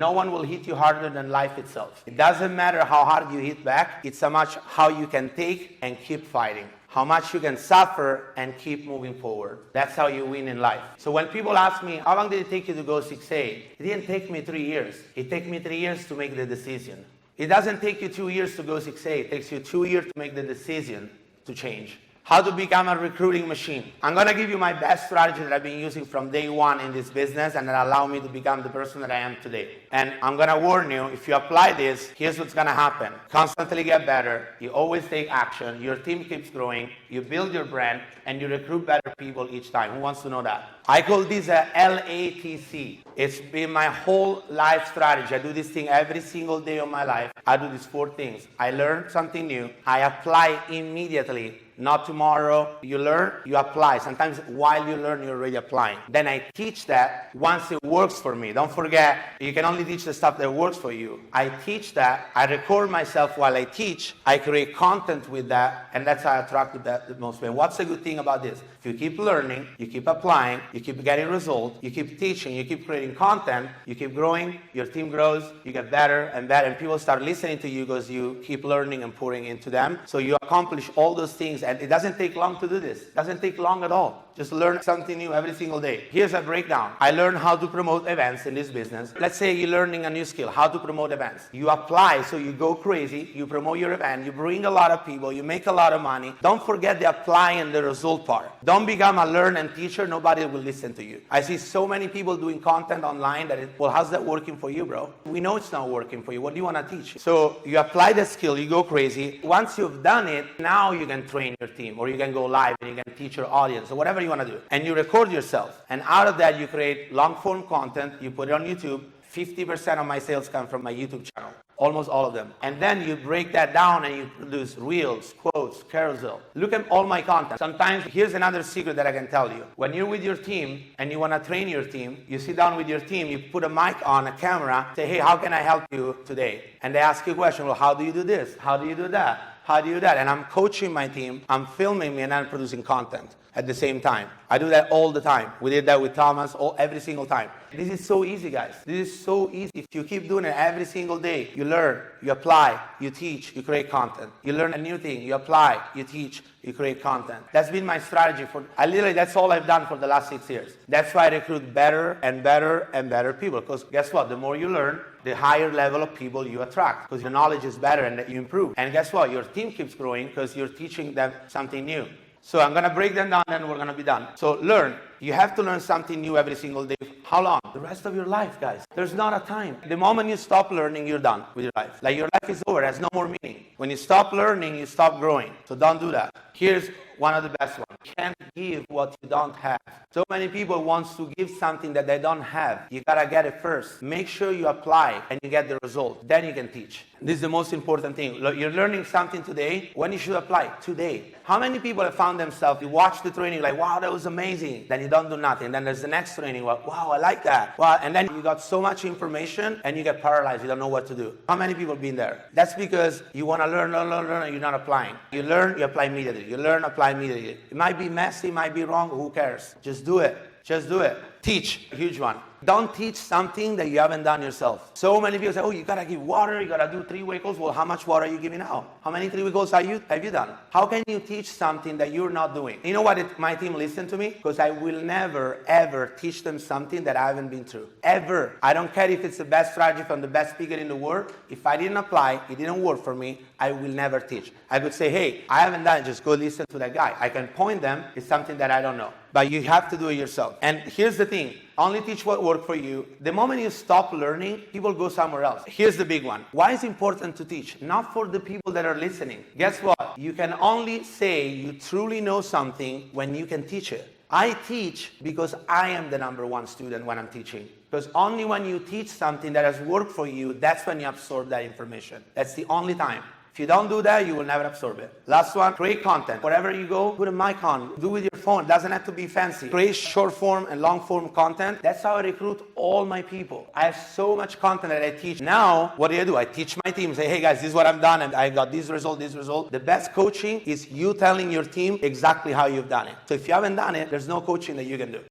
no one will hit you harder than life itself. It doesn't matter how hard you hit back. It's so much how you can take and keep fighting. How much you can suffer and keep moving forward. That's how you win in life. So when people ask me, how long did it take you to go 6A? It didn't take me 3 years. It took me 3 years to make the decision. It doesn't take you 2 years to go 6A. It takes you 2 years to make the decision to change. How to become a recruiting machine. I'm going to give you my best strategy that I've been using from day one in this business and that allow me to become the person that I am today. And I'm going to warn you, if you apply this, here's what's going to happen. Constantly get better. You always take action. Your team keeps growing. You build your brand and you recruit better people each time. Who wants to know that? I call this a LATC. It's been my whole life strategy. I do this thing every single day of my life. I do these 4 things. I learn something new. I apply immediately. Not tomorrow. You learn, you apply. Sometimes while you learn, you're already applying. Then I teach that once it works for me. Don't forget, you can only teach the stuff that works for you. I teach that. I record myself while I teach. I create content with that. And that's how I attract the most people. What's the good thing about this? If you keep learning, you keep applying, you keep getting results, you keep teaching, you keep creating content, you keep growing, your team grows, you get better and better, and people start listening to you because you keep learning and pouring into them. So you accomplish all those things. And it doesn't take long to do this. It doesn't take long at all. Just learn something new every single day. Here's a breakdown. I learned how to promote events in this business. Let's say you're learning a new skill, how to promote events. You apply, so you go crazy, you promote your event, you bring a lot of people, you make a lot of money. Don't forget the apply and the result part. Don't become a learn and teacher, nobody will listen to you. I see so many people doing content online well, how's that working for you, bro? We know it's not working for you. What do you want to teach? So you apply the skill, you go crazy. Once you've done it, now you can train your team, or you can go live and you can teach your audience, or whatever you want to do. And you record yourself. And out of that, you create long-form content, you put it on YouTube. 50% of my sales come from my YouTube channel. Almost all of them. And then you break that down and you produce reels, quotes, carousel. Look at all my content. Sometimes, here's another secret that I can tell you. When you're with your team and you want to train your team, you sit down with your team, you put a mic on, a camera, say, hey, how can I help you today? And they ask you a question, well, how do you do this? How do you do that? How do you do that? And I'm coaching my team, I'm filming me, and I'm producing content at the same time. I do that all the time. We did that with Thomas every single time. This is so easy, guys. This is so easy. If you keep doing it every single day, you learn, you apply, you teach, you create content. You learn a new thing, you apply, you teach, you create content. That's been my strategy that's all I've done for the last 6 years. That's why I recruit better and better and better people. Because guess what? The more you learn, the higher level of people you attract. Because your knowledge is better and you improve. And guess what? Your team keeps growing because you're teaching them something new. So I'm going to break them down and we're going to be done. So learn. You have to learn something new every single day. How long? The rest of your life, guys. There's not a time. The moment you stop learning, you're done with your life. Like your life is over. It has no more meaning. When you stop learning, you stop growing. So don't do that. Here's one of the best ones. You can't give what you don't have. So many people want to give something that they don't have. You got to get it first. Make sure you apply and you get the result. Then you can teach. This is the most important thing. You're learning something today. When you should apply? Today. How many people have found themselves, you watch the training like, wow, that was amazing. Then you don't do nothing. Then there's the next training. Wow, I like that. Wow. And then you got so much information and you get paralyzed. You don't know what to do. How many people have been there? That's because you want to learn, and you're not applying. You learn, you apply immediately. You learn, apply immediately. It might be messy, it might be wrong. Who cares? Just do it. Just do it. Teach. A huge one. Don't teach something that you haven't done yourself. So many people say, oh, you got to give water, you got to do 3-way goals. Well, how much water are you giving out? How many 3-way goals have you done? How can you teach something that you're not doing? You know what? My team listen to me because I will never, ever teach them something that I haven't been through. Ever. I don't care if it's the best strategy from the best speaker in the world. If I didn't apply, it didn't work for me, I will never teach. I could say, hey, I haven't done it, just go listen to that guy. I can point them, it's something that I don't know. But you have to do it yourself. And here's the thing. Only teach what worked for you. The moment you stop learning, people go somewhere else. Here's the big one. Why is it important to teach? Not for the people that are listening. Guess what? You can only say you truly know something when you can teach it. I teach because I am the #1 student when I'm teaching. Because only when you teach something that has worked for you, that's when you absorb that information. That's the only time. If you don't do that, you will never absorb it. Last one, create content. Wherever you go, put a mic on. Do it with your phone. It doesn't have to be fancy. Create short form and long form content. That's how I recruit all my people. I have so much content that I teach. Now, what do? I teach my team. Say, hey guys, this is what I've done and I got this result, this result. The best coaching is you telling your team exactly how you've done it. So if you haven't done it, there's no coaching that you can do.